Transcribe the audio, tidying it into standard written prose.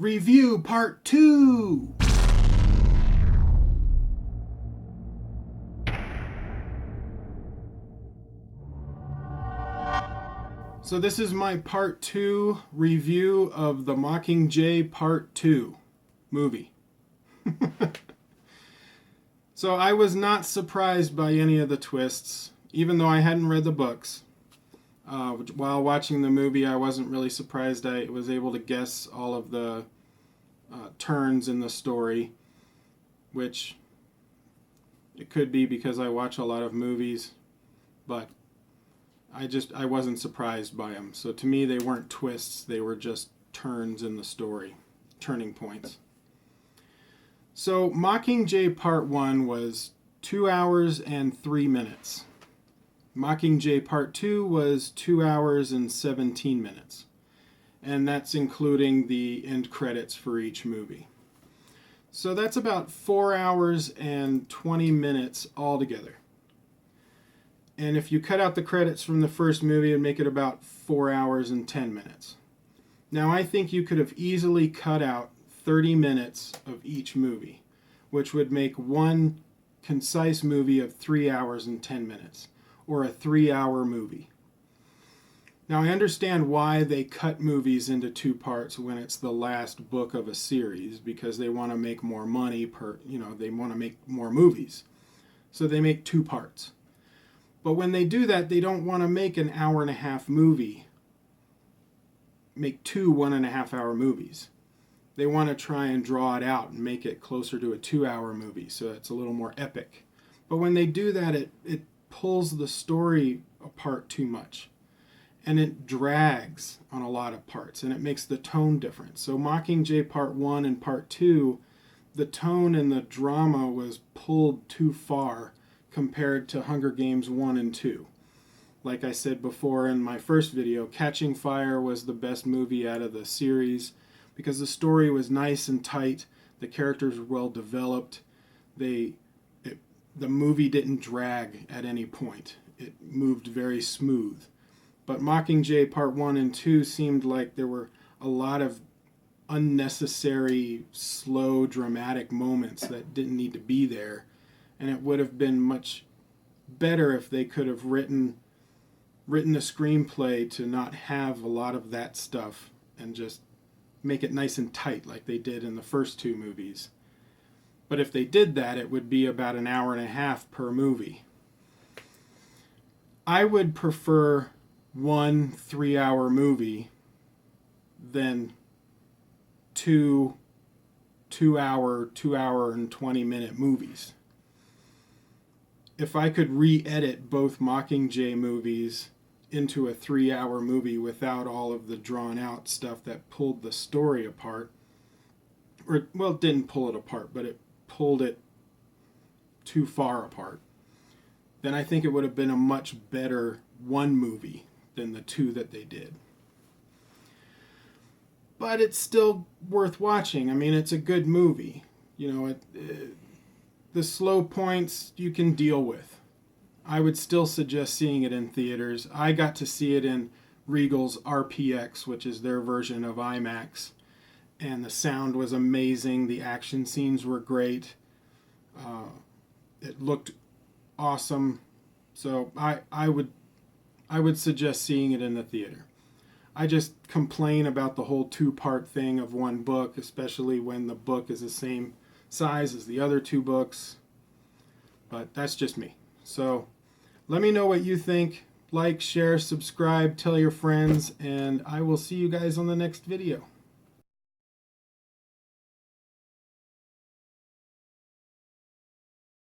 Review Part 2! So this is my Part 2 review of the Mockingjay Part 2 movie. So I was not surprised by any of the twists, even though I hadn't read the books. While watching the movie, I wasn't really surprised. I was able to guess all of the turns in the story, which it could be because I watch a lot of movies, but I wasn't surprised by them. So to me, they weren't twists, they were just turns in the story, turning points. So Mockingjay Part 1 was 2 hours and 3 minutes. Mockingjay Part 2 was 2 hours and 17 minutes. And that's including the end credits for each movie. So that's about 4 hours and 20 minutes altogether. And if you cut out the credits from the first movie, it'd make it about 4 hours and 10 minutes. Now I think you could have easily cut out 30 minutes of each movie, which would make one concise movie of 3 hours and 10 minutes. Or a 3-hour movie. Now I understand why they cut movies into 2 parts when it's the last book of a series, because they want to make more money they want to make more movies. So they make 2 parts. But when they do that, they don't want to make an hour-and-a-half movie. Make 2 1.5-hour movies. They want to try and draw it out and make it closer to a 2-hour movie, so it's a little more epic. But when they do that, it pulls the story apart too much, and it drags on a lot of parts, and it makes the tone different. So Mockingjay Part 1 and Part 2, the tone and the drama was pulled too far compared to Hunger Games 1 and 2. Like I said before in my first video, Catching Fire was the best movie out of the series because the story was nice and tight, the characters were well developed, the movie didn't drag at any point. It moved very smooth. But Mockingjay Part 1 and 2 seemed like there were a lot of unnecessary, slow, dramatic moments that didn't need to be there. And it would have been much better if they could have written a screenplay to not have a lot of that stuff and just make it nice and tight like they did in the first 2 movies. But if they did that, it would be about an hour-and-a-half per movie. I would prefer 1 3-hour movie than 2 2-hour and 20-minute movies. If I could re-edit both Mockingjay movies into a 3-hour movie without all of the drawn-out stuff that pulled the story apart, or, well, it didn't pull it apart, but it pulled it too far apart, then I think it would have been a much better one movie than the 2 that they did. But it's still worth watching. I mean, it's a good movie. The slow points you can deal with. I would still suggest seeing it in theaters. I got to see it in Regal's RPX, which is their version of IMAX. And the sound was amazing. The action scenes were great. It looked awesome. So I would suggest seeing it in the theater. I just complain about the whole 2-part thing of one book, especially when the book is the same size as the other 2 books. But that's just me. So let me know what you think. Like, share, subscribe, tell your friends, and I will see you guys on the next video.